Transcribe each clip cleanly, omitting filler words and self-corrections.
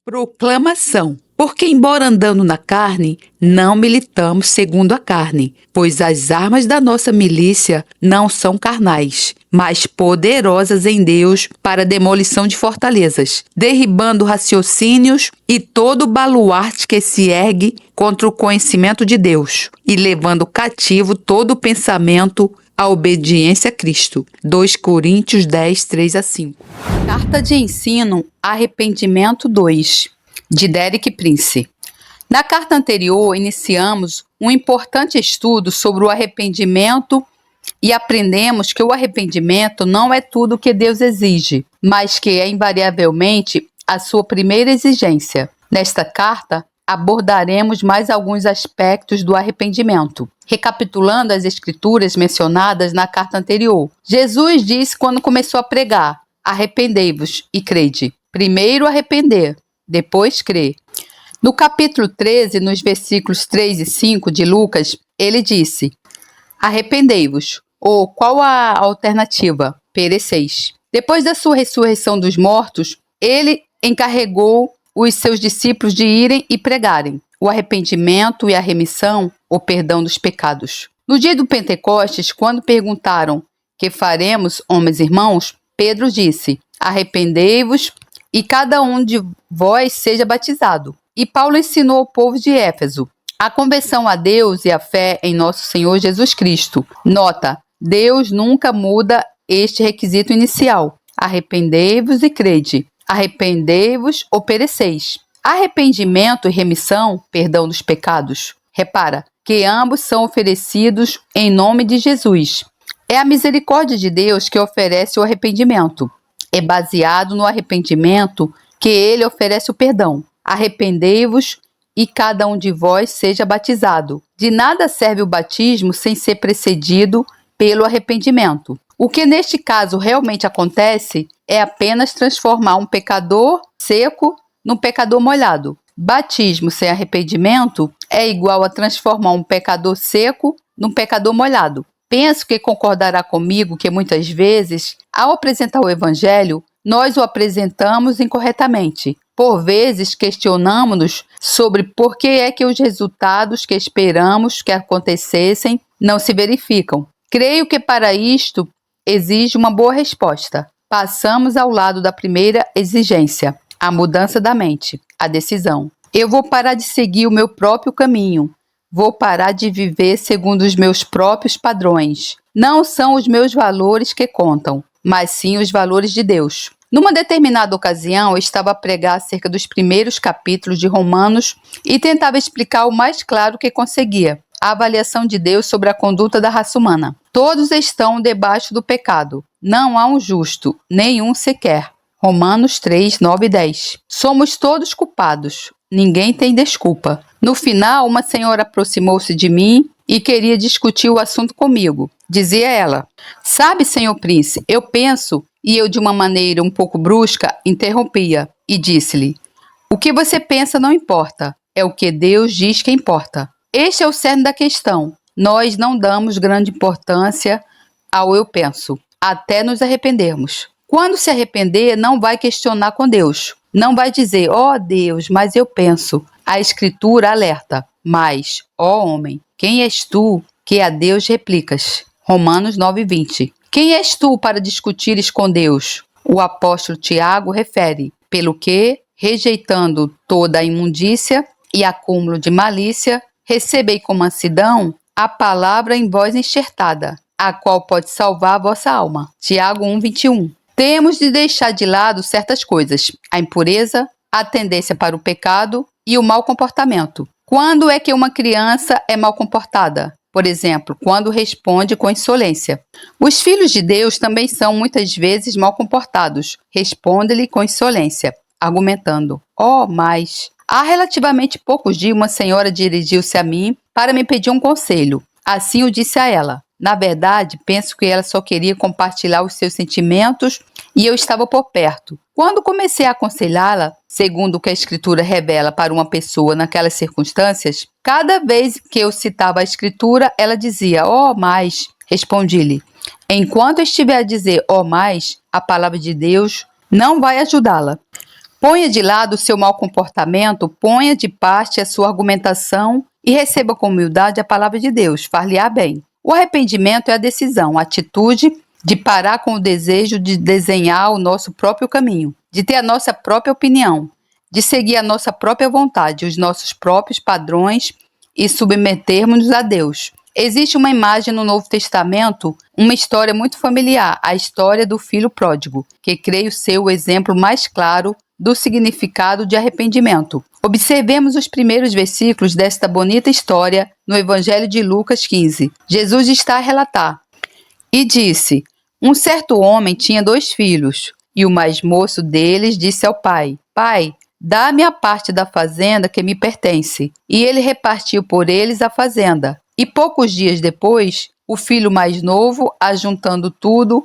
Proclamação. Porque, embora andando na carne, não militamos segundo a carne, pois as armas da nossa milícia não são carnais, mas poderosas em Deus para a demolição de fortalezas, derribando raciocínios e todo baluarte que se ergue contra o conhecimento de Deus, e levando cativo todo pensamento à obediência a Cristo. 2 Coríntios 10, 3-5. Carta de ensino Arrependimento 2, de Derek Prince. Na carta anterior, iniciamos um importante estudo sobre o arrependimento e aprendemos que o arrependimento não é tudo o que Deus exige, mas que é invariavelmente a sua primeira exigência. Nesta carta, abordaremos mais alguns aspectos do arrependimento. Recapitulando as escrituras mencionadas na carta anterior, Jesus disse quando começou a pregar: arrependei-vos e crede. Primeiro arrepender, depois crer. No capítulo 13, nos versículos 3 e 5 de Lucas, ele disse: arrependei-vos, ou qual a alternativa? Pereceis. Depois da sua ressurreição dos mortos, ele encarregou os seus discípulos de irem e pregarem o arrependimento e a remissão, o perdão dos pecados. No dia do Pentecostes, quando perguntaram: que faremos, homens e irmãos? Pedro disse: arrependei-vos e cada um de vós seja batizado. E Paulo ensinou ao povo de Éfeso a conversão a Deus e a fé em nosso Senhor Jesus Cristo. Nota: Deus nunca muda este requisito inicial. Arrependei-vos e crede. Arrependei-vos ou pereceis. Arrependimento e remissão, perdão dos pecados. Repara que ambos são oferecidos em nome de Jesus. É a misericórdia de Deus que oferece o arrependimento. É baseado no arrependimento que ele oferece o perdão. Arrependei-vos e cada um de vós seja batizado. De nada serve o batismo sem ser precedido pelo arrependimento. O que neste caso realmente acontece é apenas transformar um pecador seco num pecador molhado. Batismo sem arrependimento é igual a transformar um pecador seco num pecador molhado. Penso que concordará comigo que muitas vezes, ao apresentar o Evangelho, nós o apresentamos incorretamente. Por vezes, questionamos-nos sobre por que é que os resultados que esperamos que acontecessem não se verificam. Creio que para isto exige uma boa resposta. Passamos ao lado da primeira exigência, a mudança da mente, a decisão. Eu vou parar de seguir o meu próprio caminho. Vou parar de viver segundo os meus próprios padrões. Não são os meus valores que contam, mas sim os valores de Deus. Numa determinada ocasião, eu estava a pregar acerca dos primeiros capítulos de Romanos e tentava explicar o mais claro que conseguia a avaliação de Deus sobre a conduta da raça humana. Todos estão debaixo do pecado. Não há um justo, nenhum sequer. Romanos 3, 9 e 10. Somos todos culpados. Ninguém tem desculpa. No final, uma senhora aproximou-se de mim e queria discutir o assunto comigo. Dizia ela: sabe, senhor Prince, eu penso... E eu, de uma maneira um pouco brusca, interrompia e disse-lhe: o que você pensa não importa, é o que Deus diz que importa. Este é o cerne da questão. Nós não damos grande importância ao eu penso, até nos arrependermos. Quando se arrepender, não vai questionar com Deus. Não vai dizer: ó Deus, mas eu penso. A Escritura alerta: mas, ó homem, quem és tu que a Deus replicas? Romanos 9, 20. Quem és tu para discutires com Deus? O apóstolo Tiago refere: pelo que, rejeitando toda a imundícia e acúmulo de malícia, recebei com mansidão a palavra em vós enxertada, a qual pode salvar a vossa alma. Tiago 1, 21. Temos de deixar de lado certas coisas: a impureza, a tendência para o pecado e o mau comportamento. Quando é que uma criança é mal comportada? Por exemplo, quando responde com insolência. Os filhos de Deus também são muitas vezes mal comportados. Responde-lhe com insolência, argumentando: mas... Há relativamente poucos dias, uma senhora dirigiu-se a mim para me pedir um conselho. Assim eu disse a ela. Na verdade, penso que ela só queria compartilhar os seus sentimentos e eu estava por perto. Quando comecei a aconselhá-la, segundo o que a Escritura revela para uma pessoa naquelas circunstâncias, cada vez que eu citava a Escritura, ela dizia: mas... Respondi-lhe: enquanto eu estiver a dizer: mas, a palavra de Deus não vai ajudá-la. Ponha de lado o seu mau comportamento, ponha de parte a sua argumentação e receba com humildade a palavra de Deus, far-lhe-á bem. O arrependimento é a decisão, a atitude de parar com o desejo de desenhar o nosso próprio caminho, de ter a nossa própria opinião, de seguir a nossa própria vontade, os nossos próprios padrões e submetermos-nos a Deus. Existe uma imagem no Novo Testamento, uma história muito familiar, a história do filho pródigo, que creio ser o exemplo mais claro do significado de arrependimento. Observemos os primeiros versículos desta bonita história no Evangelho de Lucas 15. Jesus está a relatar. E disse: um certo homem tinha 2 filhos, e o mais moço deles disse ao pai: Pai, dá-me a parte da fazenda que me pertence. E ele repartiu por eles a fazenda. E poucos dias depois, o filho mais novo, ajuntando tudo,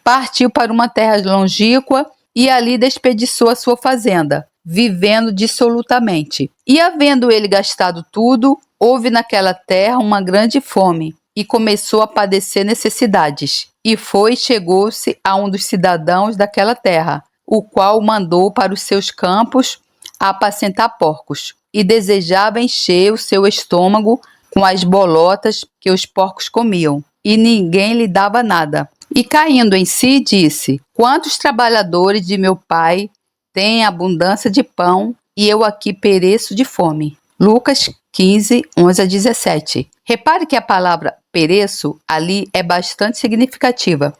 partiu para uma terra longínqua e ali desperdiçou a sua fazenda, vivendo dissolutamente. E havendo ele gastado tudo, houve naquela terra uma grande fome, e começou a padecer necessidades. E chegou-se a um dos cidadãos daquela terra, o qual o mandou para os seus campos a apacentar porcos, e desejava encher o seu estômago com as bolotas que os porcos comiam, e ninguém lhe dava nada. E caindo em si, disse: quantos trabalhadores de meu pai têm abundância de pão, e eu aqui pereço de fome. Lucas 15, 11 a 17. Repare que a palavra pereço ali é bastante significativa.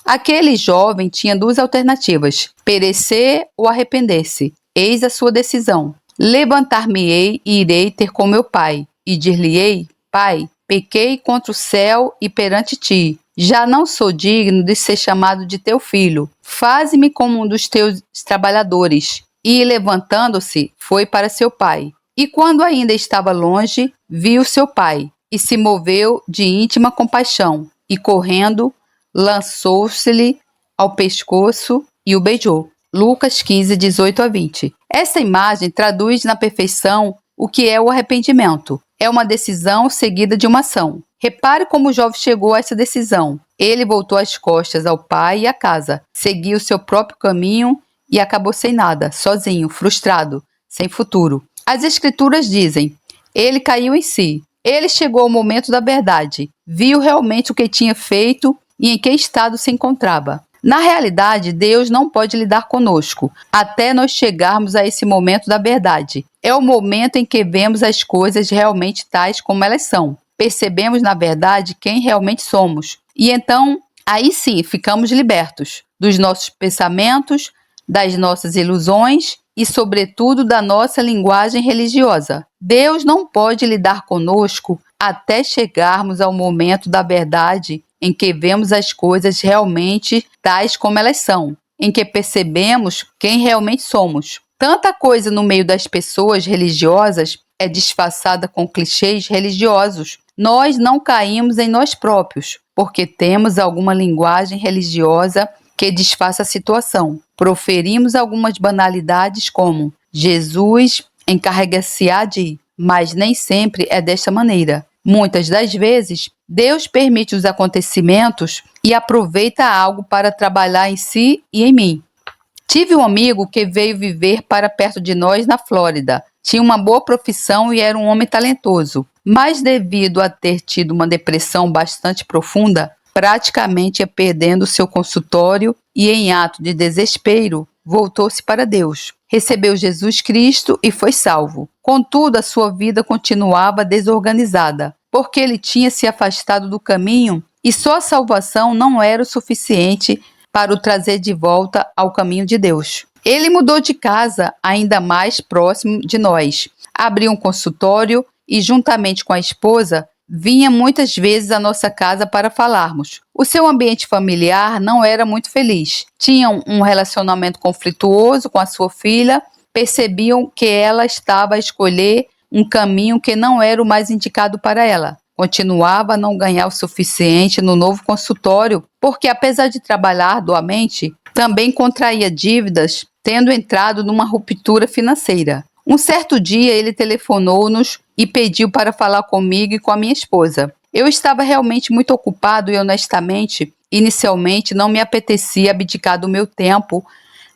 Aquele jovem tinha 2 alternativas: perecer ou arrepender-se. Eis a sua decisão. Levantar-me-ei e irei ter com meu pai, e dir-lhe-ei: Pai, pequei contra o céu e perante ti. Já não sou digno de ser chamado de teu filho. Faze-me como um dos teus trabalhadores. E, levantando-se, foi para seu pai. E quando ainda estava longe, viu seu pai, e se moveu de íntima compaixão, e correndo, lançou-se-lhe ao pescoço e o beijou. Lucas 15, 18 a 20. Essa imagem traduz na perfeição o que é o arrependimento. É uma decisão seguida de uma ação. Repare como o jovem chegou a essa decisão. Ele voltou as costas ao pai e à casa, seguiu seu próprio caminho e acabou sem nada, sozinho, frustrado, sem futuro. As escrituras dizem: ele caiu em si. Ele chegou ao momento da verdade, viu realmente o que tinha feito e em que estado se encontrava. Na realidade, Deus não pode lidar conosco até nós chegarmos a esse momento da verdade. É o momento em que vemos as coisas realmente tais como elas são. Percebemos, na verdade, quem realmente somos. E então, aí sim, ficamos libertos dos nossos pensamentos, das nossas ilusões e, sobretudo, da nossa linguagem religiosa. Deus não pode lidar conosco até chegarmos ao momento da verdade em que vemos as coisas realmente tais como elas são, em que percebemos quem realmente somos. Tanta coisa no meio das pessoas religiosas é disfarçada com clichês religiosos. Nós não caímos em nós próprios, porque temos alguma linguagem religiosa que disfarça a situação. Proferimos algumas banalidades como: Jesus encarrega-se-á de, mas nem sempre é desta maneira. Muitas das vezes, Deus permite os acontecimentos e aproveita algo para trabalhar em si e em mim. Tive um amigo que veio viver para perto de nós na Flórida. Tinha uma boa profissão e era um homem talentoso, mas devido a ter tido uma depressão bastante profunda, praticamente ia perdendo seu consultório e, em ato de desespero, voltou-se para Deus. Recebeu Jesus Cristo e foi salvo. Contudo, a sua vida continuava desorganizada, porque ele tinha se afastado do caminho e só a salvação não era o suficiente para o trazer de volta ao caminho de Deus. Ele mudou de casa ainda mais próximo de nós, abriu um consultório e, juntamente com a esposa, vinha muitas vezes à nossa casa para falarmos. O seu ambiente familiar não era muito feliz. Tinham um relacionamento conflituoso com a sua filha, percebiam que ela estava a escolher um caminho que não era o mais indicado para ela. Continuava a não ganhar o suficiente no novo consultório, porque apesar de trabalhar arduamente, também contraía dívidas, tendo entrado numa ruptura financeira. Um certo dia ele telefonou-nos e pediu para falar comigo e com a minha esposa. Eu estava realmente muito ocupado e honestamente, inicialmente não me apetecia abdicar do meu tempo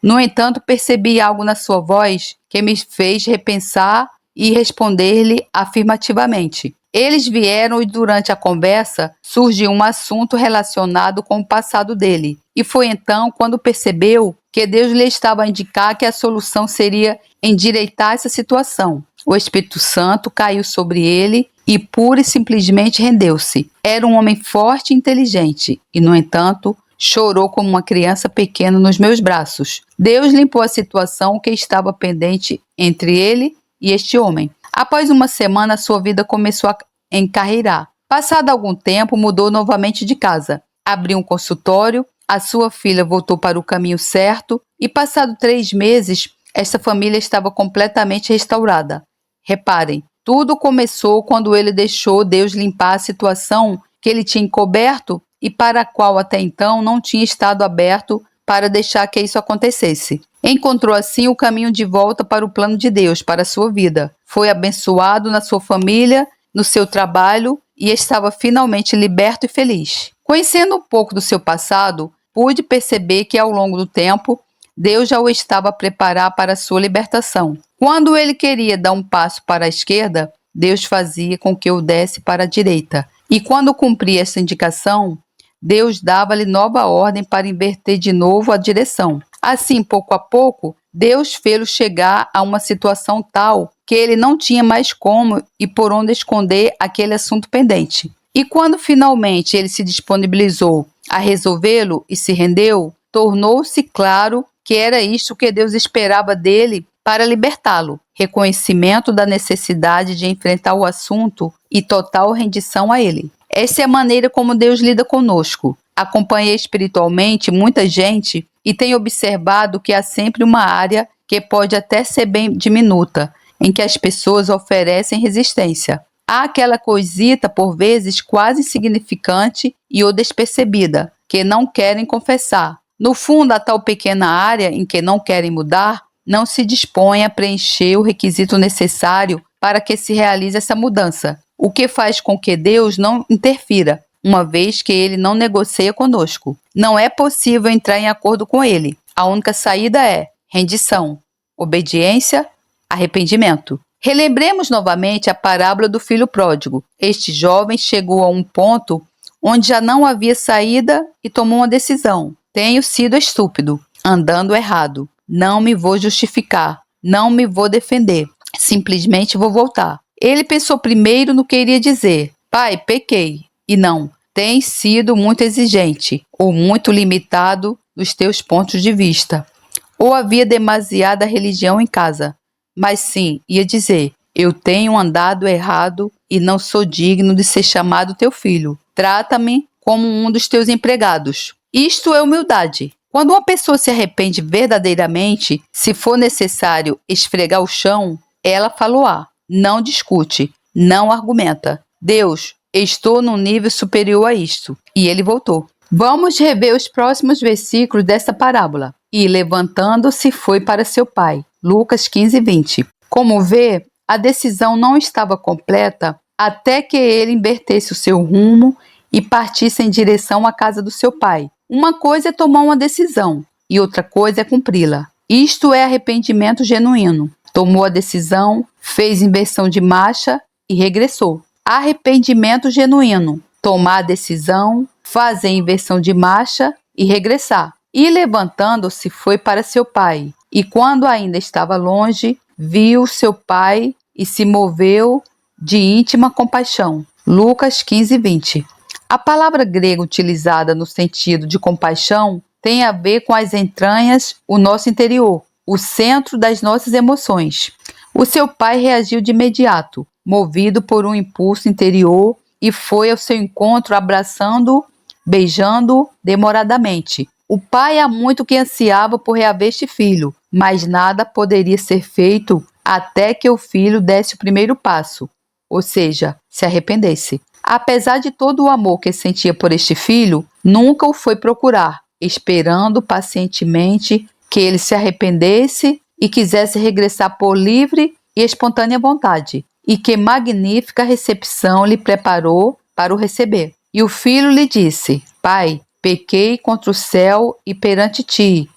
No entanto, percebi algo na sua voz que me fez repensar e responder-lhe afirmativamente. Eles vieram e durante a conversa surgiu um assunto relacionado com o passado dele. E foi então quando percebeu que Deus lhe estava a indicar que a solução seria endireitar essa situação. O Espírito Santo caiu sobre ele e pura e simplesmente rendeu-se. Era um homem forte e inteligente e, no entanto, chorou como uma criança pequena nos meus braços. Deus limpou a situação que estava pendente entre ele e este homem. Após uma semana, sua vida começou a encarreirar. Passado algum tempo, mudou novamente de casa. Abriu um consultório, a sua filha voltou para o caminho certo e, passado 3 meses, esta família estava completamente restaurada. Reparem, tudo começou quando ele deixou Deus limpar a situação que ele tinha encoberto e para a qual até então não tinha estado aberto para deixar que isso acontecesse. Encontrou assim o caminho de volta para o plano de Deus para a sua vida. Foi abençoado na sua família, no seu trabalho e estava finalmente liberto e feliz. Conhecendo um pouco do seu passado, pude perceber que ao longo do tempo, Deus já o estava a preparar para a sua libertação. Quando ele queria dar um passo para a esquerda, Deus fazia com que o desse para a direita. E quando cumpria essa indicação, Deus dava-lhe nova ordem para inverter de novo a direção. Assim, pouco a pouco, Deus fê-lo chegar a uma situação tal que ele não tinha mais como e por onde esconder aquele assunto pendente. E quando finalmente ele se disponibilizou a resolvê-lo e se rendeu, tornou-se claro que era isto que Deus esperava dele para libertá-lo. Reconhecimento da necessidade de enfrentar o assunto e total rendição a ele. Essa é a maneira como Deus lida conosco. Acompanhei espiritualmente muita gente e tenho observado que há sempre uma área que pode até ser bem diminuta, em que as pessoas oferecem resistência. Há aquela coisita, por vezes, quase insignificante e ou despercebida, que não querem confessar. No fundo, a tal pequena área em que não querem mudar, não se dispõe a preencher o requisito necessário para que se realize essa mudança, o que faz com que Deus não interfira, uma vez que ele não negocia conosco. Não é possível entrar em acordo com ele. A única saída é rendição, obediência, arrependimento. Relembremos novamente a parábola do filho pródigo. Este jovem chegou a um ponto onde já não havia saída e tomou uma decisão. Tenho sido estúpido, andando errado. Não me vou justificar, não me vou defender. Simplesmente vou voltar. Ele pensou primeiro no que iria dizer. Pai, pequei. E não, tens sido muito exigente ou muito limitado nos teus pontos de vista. Ou havia demasiada religião em casa. Mas sim, ia dizer, eu tenho andado errado e não sou digno de ser chamado teu filho. Trata-me como um dos teus empregados. Isto é humildade. Quando uma pessoa se arrepende verdadeiramente, se for necessário esfregar o chão, ela faloá. Não discute, não argumenta. Deus, estou num nível superior a isto. E ele voltou. Vamos rever os próximos versículos dessa parábola. E levantando-se foi para seu pai. Lucas 15:20. Como vê, a decisão não estava completa até que ele invertesse o seu rumo e partisse em direção à casa do seu pai. Uma coisa é tomar uma decisão e outra coisa é cumpri-la. Isto é arrependimento genuíno. Tomou a decisão, fez inversão de marcha e regressou. Arrependimento genuíno. Tomar a decisão, fazer inversão de marcha e regressar. E levantando-se foi para seu pai. E quando ainda estava longe, viu seu pai e se moveu de íntima compaixão. Lucas 15:20. A palavra grega utilizada no sentido de compaixão tem a ver com as entranhas, o nosso interior, o centro das nossas emoções. O seu pai reagiu de imediato, movido por um impulso interior, e foi ao seu encontro abraçando-o, beijando-o demoradamente. O pai há muito que ansiava por reaver este filho, mas nada poderia ser feito até que o filho desse o primeiro passo, ou seja, se arrependesse. Apesar de todo o amor que sentia por este filho, nunca o foi procurar, esperando pacientemente que ele se arrependesse e quisesse regressar por livre e espontânea vontade. E que magnífica recepção lhe preparou para o receber. E o filho lhe disse: Pai, pequei contra o céu e perante ti,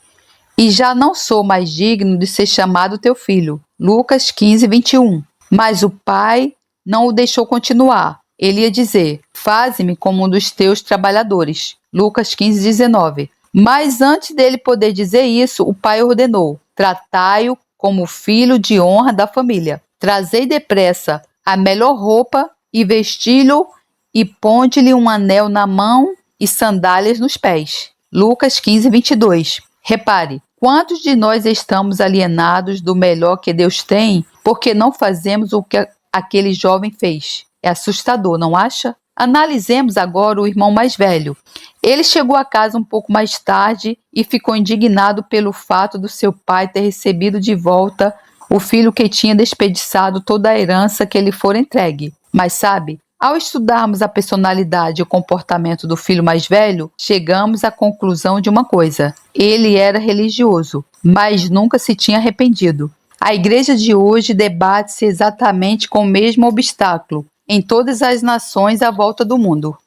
e já não sou mais digno de ser chamado teu filho. Lucas 15, 21. Mas o pai não o deixou continuar. Ele ia dizer: faze-me como um dos teus trabalhadores. Lucas 15, 19. Mas antes dele poder dizer isso, o pai ordenou: tratai-o como filho de honra da família. Trazei depressa a melhor roupa e vesti-lo e ponde-lhe um anel na mão e sandálias nos pés. Lucas 15, 22. Repare, quantos de nós estamos alienados do melhor que Deus tem porque não fazemos o que aquele jovem fez? É assustador, não acha? Analisemos agora o irmão mais velho. Ele chegou a casa um pouco mais tarde e ficou indignado pelo fato do seu pai ter recebido de volta o filho que tinha desperdiçado toda a herança que lhe fora entregue. Mas sabe, ao estudarmos a personalidade e o comportamento do filho mais velho, chegamos à conclusão de uma coisa: ele era religioso, mas nunca se tinha arrependido. A igreja de hoje debate-se exatamente com o mesmo obstáculo em todas as nações à volta do mundo.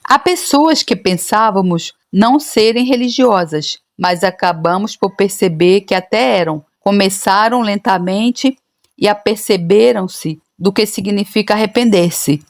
Há pessoas que pensávamos não serem religiosas, mas acabamos por perceber que até eram. Começaram lentamente e aperceberam-se do que significa arrepender-se.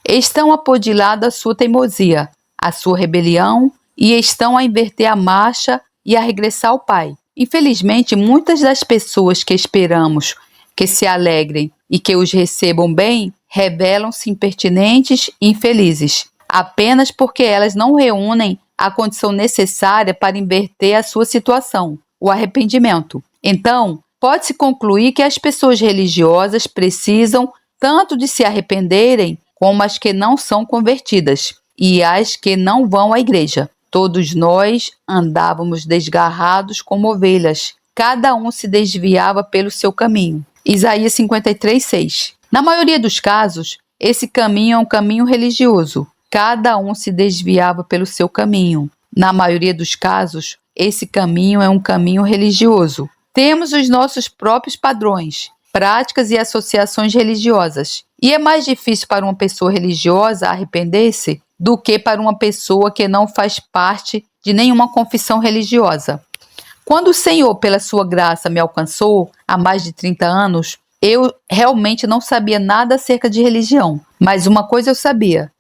Estão a pôr de lado a sua teimosia, a sua rebelião, e estão a inverter a marcha e a regressar ao Pai. Infelizmente, muitas das pessoas que esperamos que se alegrem e que os recebam bem, revelam-se impertinentes e infelizes, apenas porque elas não reúnem a condição necessária para inverter a sua situação, o arrependimento. Então, pode-se concluir que as pessoas religiosas precisam tanto de se arrependerem como as que não são convertidas e as que não vão à igreja. Todos nós andávamos desgarrados como ovelhas, cada um se desviava pelo seu caminho. Isaías 53, 6. Na maioria dos casos, esse caminho é um caminho religioso. Cada um se desviava pelo seu caminho. Na maioria dos casos, esse caminho é um caminho religioso. Temos os nossos próprios padrões, práticas e associações religiosas. E é mais difícil para uma pessoa religiosa arrepender-se do que para uma pessoa que não faz parte de nenhuma confissão religiosa. Quando o Senhor, pela sua graça, me alcançou há mais de 30 anos, eu realmente não sabia nada acerca de religião. Mas uma coisa eu sabia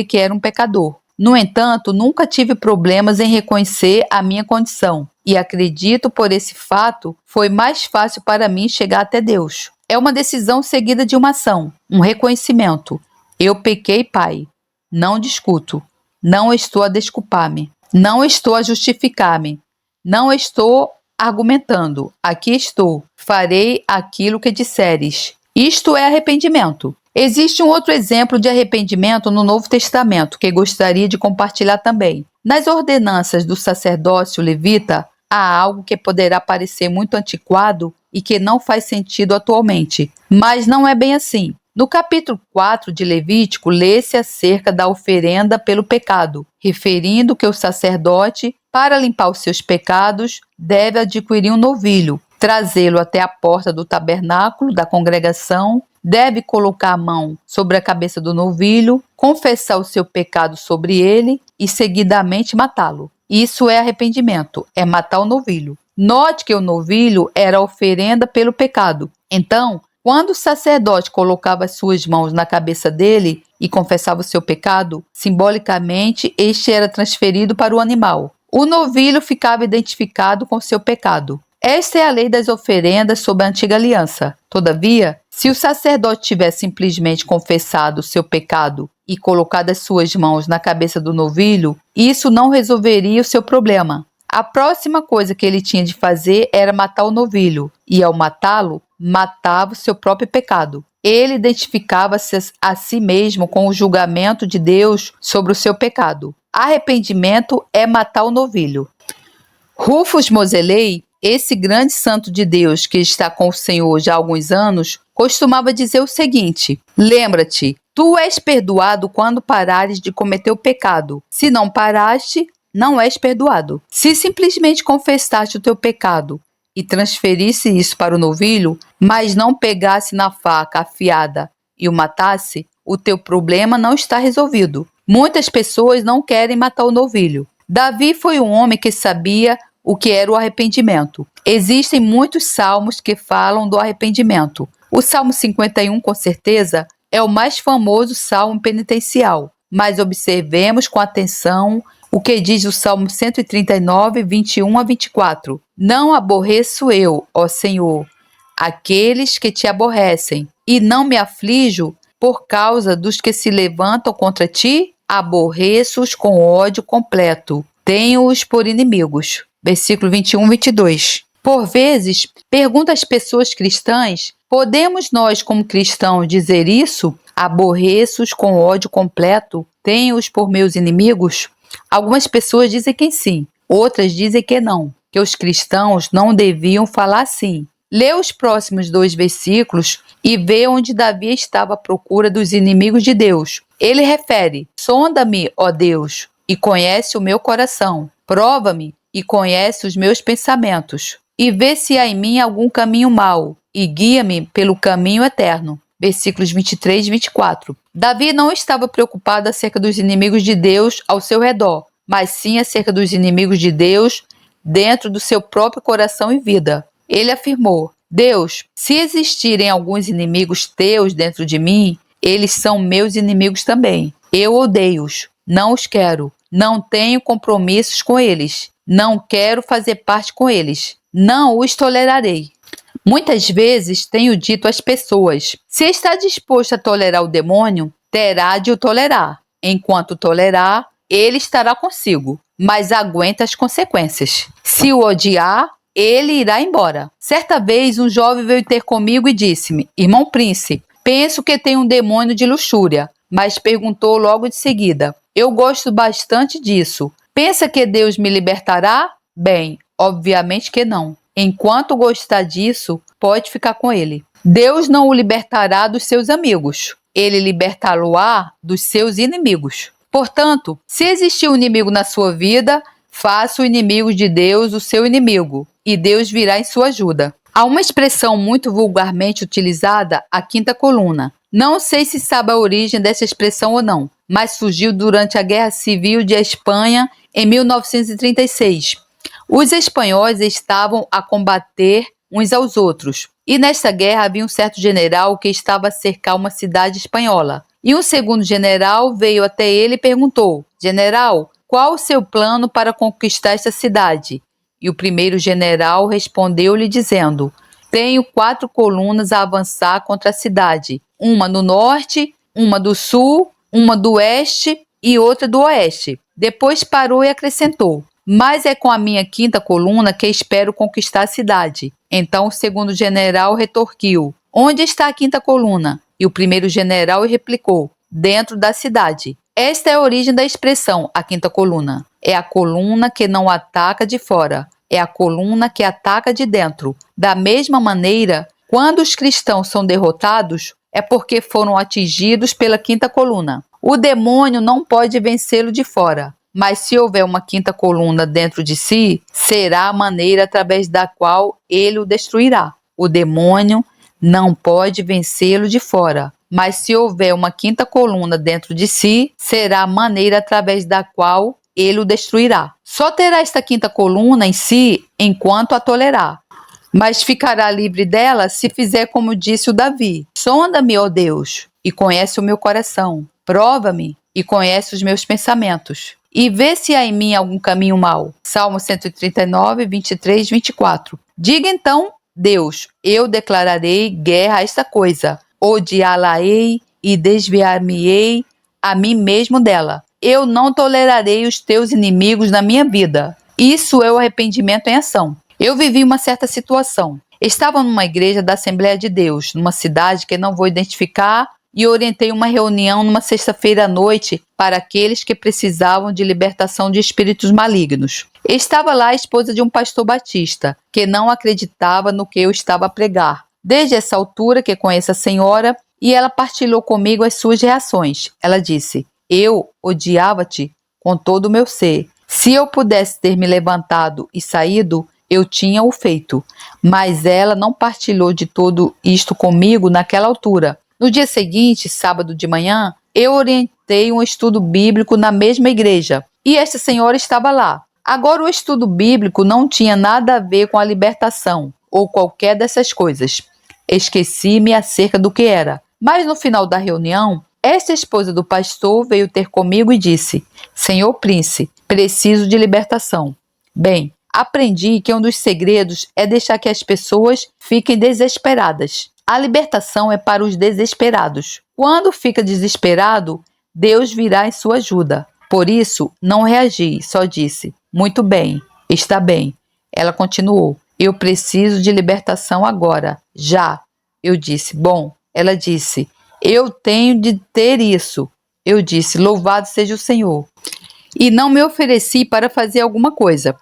que era um pecador. No entanto, nunca tive problemas em reconhecer a minha condição. E acredito por esse fato, foi mais fácil para mim chegar até Deus. É uma decisão seguida de uma ação, um reconhecimento. Eu pequei, Pai. Não discuto. Não estou a desculpar-me. Não estou a justificar-me. Não estou argumentando. Aqui estou. Farei aquilo que disseres. Isto é arrependimento. Existe um outro exemplo de arrependimento no Novo Testamento que gostaria de compartilhar também. Nas ordenanças do sacerdócio levita, há algo que poderá parecer muito antiquado e que não faz sentido atualmente, mas não é bem assim. No capítulo 4 de Levítico, lê-se acerca da oferenda pelo pecado, referindo que o sacerdote, para limpar os seus pecados, deve adquirir um novilho, trazê-lo até a porta do tabernáculo da congregação, deve colocar a mão sobre a cabeça do novilho, confessar o seu pecado sobre ele e seguidamente matá-lo. Isso é arrependimento, é matar o novilho. Note que o novilho era a oferenda pelo pecado. Então, quando o sacerdote colocava as suas mãos na cabeça dele e confessava o seu pecado, simbolicamente este era transferido para o animal. O novilho ficava identificado com seu pecado. Esta é a lei das oferendas sob a antiga aliança. Todavia, se o sacerdote tivesse simplesmente confessado o seu pecado e colocado as suas mãos na cabeça do novilho, isso não resolveria o seu problema. A próxima coisa que ele tinha de fazer era matar o novilho, e ao matá-lo, matava o seu próprio pecado. Ele identificava-se a si mesmo com o julgamento de Deus sobre o seu pecado. Arrependimento é matar o novilho. Rufus Moseley, esse grande santo de Deus que está com o Senhor já há alguns anos, costumava dizer o seguinte: lembra-te, tu és perdoado quando parares de cometer o pecado. Se não paraste, não és perdoado. Se simplesmente confessaste o teu pecado e transferisse isso para o novilho, mas não pegasse na faca afiada e o matasse, o teu problema não está resolvido. Muitas pessoas não querem matar o novilho. Davi foi um homem que sabia o que era o arrependimento. Existem muitos salmos que falam do arrependimento. O Salmo 51, com certeza, é o mais famoso salmo penitencial, mas observemos com atenção o que diz o Salmo 139, 21 a 24. Não aborreço eu, ó Senhor, aqueles que te aborrecem, e não me aflijo por causa dos que se levantam contra ti, aborreço-os com ódio completo, tenho-os por inimigos. Versículo 21, 22. Por vezes, pergunto às pessoas cristãs, podemos nós como cristãos dizer isso? Aborreço-os com ódio completo, tenho-os por meus inimigos? Algumas pessoas dizem que sim, outras dizem que não, que os cristãos não deviam falar assim. Lê os próximos 2 versículos e vê onde Davi estava à procura dos inimigos de Deus. Ele refere: sonda-me, ó Deus, e conhece o meu coração. Prova-me e conhece os meus pensamentos. E vê se há em mim algum caminho mau, e guia-me pelo caminho eterno. Versículos 23 e 24. Davi não estava preocupado acerca dos inimigos de Deus ao seu redor, mas sim acerca dos inimigos de Deus dentro do seu próprio coração e vida. Ele afirmou: Deus, se existirem alguns inimigos teus dentro de mim, eles são meus inimigos também. Eu odeio-os, não os quero, não tenho compromissos com eles, não quero fazer parte com eles, não os tolerarei. Muitas vezes tenho dito às pessoas: se está disposto a tolerar o demônio, terá de o tolerar. Enquanto tolerar, ele estará consigo, mas aguenta as consequências. Se o odiar, ele irá embora. Certa vez, um jovem veio ter comigo e disse-me: Irmão Prince, penso que tem um demônio de luxúria, mas perguntou logo de seguida: eu gosto bastante disso. Pensa que Deus me libertará? Bem, obviamente que não. Enquanto gostar disso, pode ficar com ele. Deus não o libertará dos seus amigos. Ele libertá-lo-á dos seus inimigos. Portanto, se existir um inimigo na sua vida, faça o inimigo de Deus o seu inimigo, e Deus virá em sua ajuda. Há uma expressão muito vulgarmente utilizada, a quinta coluna. Não sei se sabe a origem dessa expressão ou não, mas surgiu durante a Guerra Civil de Espanha em 1936. Os espanhóis estavam a combater uns aos outros, e nesta guerra havia um certo general que estava a cercar uma cidade espanhola. E um segundo general veio até ele e perguntou: General, qual o seu plano para conquistar esta cidade? E o primeiro general respondeu-lhe dizendo: tenho 4 colunas a avançar contra a cidade, uma no norte, uma do sul, uma do oeste e outra do oeste. Depois parou e acrescentou: mas é com a minha 5ª coluna que espero conquistar a cidade. Então o segundo general retorquiu: onde está a 5ª coluna? E o primeiro general replicou: dentro da cidade. Esta é a origem da expressão, a 5ª coluna. É a coluna que não ataca de fora, é a coluna que ataca de dentro. Da mesma maneira, quando os cristãos são derrotados, é porque foram atingidos pela 5ª coluna. O demônio não pode vencê-lo de fora, mas se houver uma 5ª coluna dentro de si, será a maneira através da qual ele o destruirá. O demônio não pode vencê-lo de fora, mas se houver uma 5ª coluna dentro de si, será a maneira através da qual ele o destruirá. Só terá esta 5ª coluna em si enquanto a tolerar, mas ficará livre dela se fizer como disse o Davi: sonda-me, ó Deus, e conhece o meu coração. Prova-me e conhece os meus pensamentos. E vê se há em mim algum caminho mau. Salmo 139, 23, 24. Diga então: Deus, eu declararei guerra a esta coisa. Odiá-la-ei e desviar-me-ei a mim mesmo dela. Eu não tolerarei os teus inimigos na minha vida. Isso é o arrependimento em ação. Eu vivi uma certa situação. Estava numa igreja da Assembleia de Deus, numa cidade que não vou identificar, e orientei uma reunião numa sexta-feira à noite para aqueles que precisavam de libertação de espíritos malignos. Estava lá a esposa de um pastor batista, que não acreditava no que eu estava a pregar. Desde essa altura que conheço a senhora, e ela partilhou comigo as suas reações. Ela disse: eu odiava-te com todo o meu ser. Se eu pudesse ter me levantado e saído, eu tinha o feito. Mas ela não partilhou de todo isto comigo naquela altura. No dia seguinte, sábado de manhã, eu orientei um estudo bíblico na mesma igreja. E esta senhora estava lá. Agora, o estudo bíblico não tinha nada a ver com a libertação ou qualquer dessas coisas. Esqueci-me acerca do que era. Mas no final da reunião, esta esposa do pastor veio ter comigo e disse: Senhor Prince, preciso de libertação. Bem, aprendi que um dos segredos é deixar que as pessoas fiquem desesperadas. A libertação é para os desesperados. Quando fica desesperado, Deus virá em sua ajuda. Por isso, não reagi, só disse: Muito bem, está bem. Ela continuou: Eu preciso de libertação agora, já. Eu disse: Bom. Ela disse: Eu tenho de ter isso. Eu disse: Louvado seja o Senhor. E não me ofereci para fazer alguma coisa.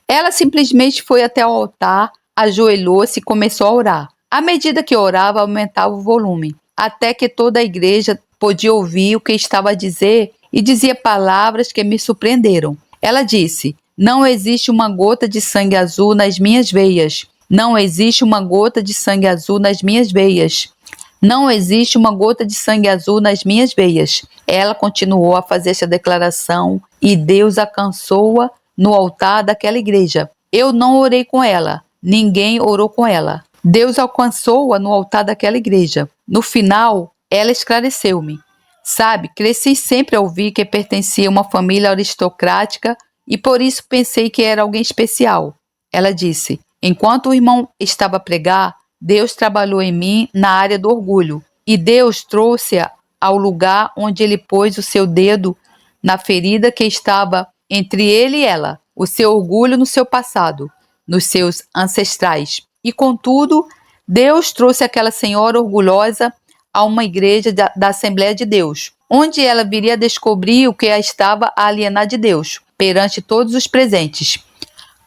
Ela simplesmente foi até o altar, ajoelhou-se e começou a orar. À medida que orava, aumentava o volume, até que toda a igreja podia ouvir o que estava a dizer e dizia palavras que me surpreenderam. Ela disse: Não existe uma gota de sangue azul nas minhas veias. Não existe uma gota de sangue azul nas minhas veias. Não existe uma gota de sangue azul nas minhas veias. Ela continuou a fazer essa declaração e Deus alcançou-a no altar daquela igreja. Eu não orei com ela. Ninguém orou com ela. Deus alcançou-a no altar daquela igreja. No final, ela esclareceu-me. Sabe, cresci sempre a ouvir que pertencia a uma família aristocrática e por isso pensei que era alguém especial. Ela disse: Enquanto o irmão estava a pregar, Deus trabalhou em mim na área do orgulho, e Deus trouxe-a ao lugar onde ele pôs o seu dedo na ferida que estava entre ele e ela, o seu orgulho no seu passado, nos seus ancestrais. E contudo, Deus trouxe aquela senhora orgulhosa a uma igreja da Assembleia de Deus, onde ela viria a descobrir o que a estava a alienar de Deus, perante todos os presentes.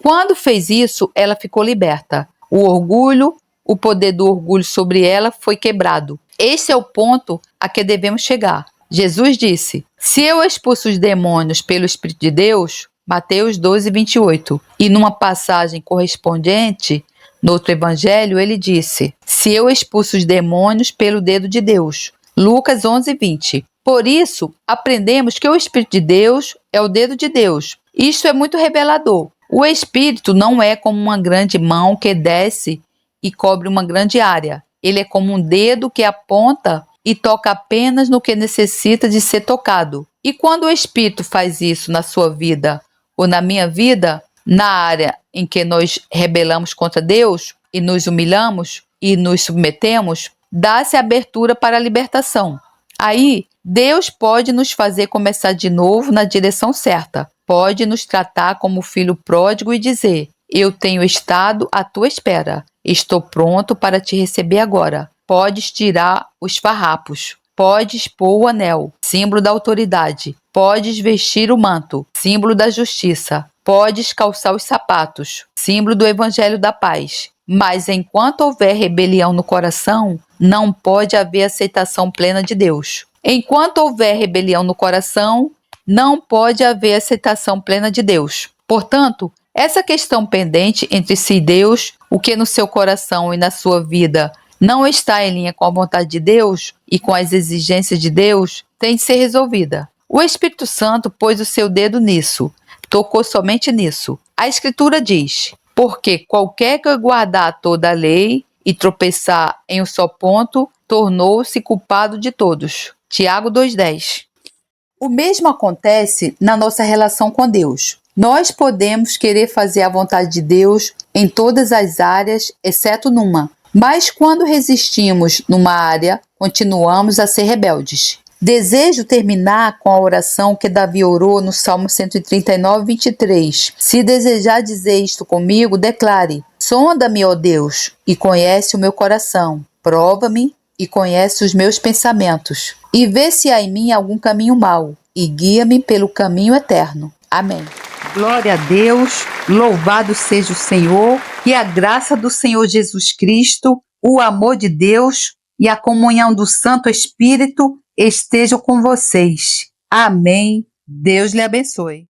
Quando fez isso, ela ficou liberta. O poder do orgulho sobre ela foi quebrado. Esse é o ponto a que devemos chegar. Jesus disse: Se eu expulso os demônios pelo Espírito de Deus, Mateus 12, 28, e numa passagem correspondente, no outro evangelho, ele disse: Se eu expulso os demônios pelo dedo de Deus, Lucas 11, 20. Por isso, aprendemos que o Espírito de Deus é o dedo de Deus. Isto é muito revelador. O Espírito não é como uma grande mão que desce e cobre uma grande área. Ele é como um dedo que aponta e toca apenas no que necessita de ser tocado. E quando o Espírito faz isso na sua vida ou na minha vida, na área em que nós rebelamos contra Deus e nos humilhamos e nos submetemos, dá-se abertura para a libertação. Aí, Deus pode nos fazer começar de novo na direção certa. Pode nos tratar como filho pródigo e dizer: Eu tenho estado à tua espera. Estou pronto para te receber agora. Podes tirar os farrapos. Podes pôr o anel, símbolo da autoridade. Podes vestir o manto, símbolo da justiça. Podes calçar os sapatos, símbolo do evangelho da paz. Mas enquanto houver rebelião no coração, não pode haver aceitação plena de Deus. Enquanto houver rebelião no coração, não pode haver aceitação plena de Deus. Portanto, essa questão pendente entre si e Deus, o que no seu coração e na sua vida não está em linha com a vontade de Deus e com as exigências de Deus, tem de ser resolvida. O Espírito Santo pôs o seu dedo nisso, tocou somente nisso. A Escritura diz: Porque qualquer que guardar toda a lei e tropeçar em um só ponto, tornou-se culpado de todos. Tiago 2,10. O mesmo acontece na nossa relação com Deus. Nós podemos querer fazer a vontade de Deus em todas as áreas, exceto numa. Mas quando resistimos numa área, continuamos a ser rebeldes. Desejo terminar com a oração que Davi orou no Salmo 139, 23. Se desejar dizer isto comigo, declare: Sonda-me, ó Deus, e conhece o meu coração. Prova-me e conhece os meus pensamentos. E vê se há em mim algum caminho mau, e guia-me pelo caminho eterno. Amém. Glória a Deus, louvado seja o Senhor, que a graça do Senhor Jesus Cristo, o amor de Deus e a comunhão do Santo Espírito estejam com vocês. Amém. Deus lhe abençoe.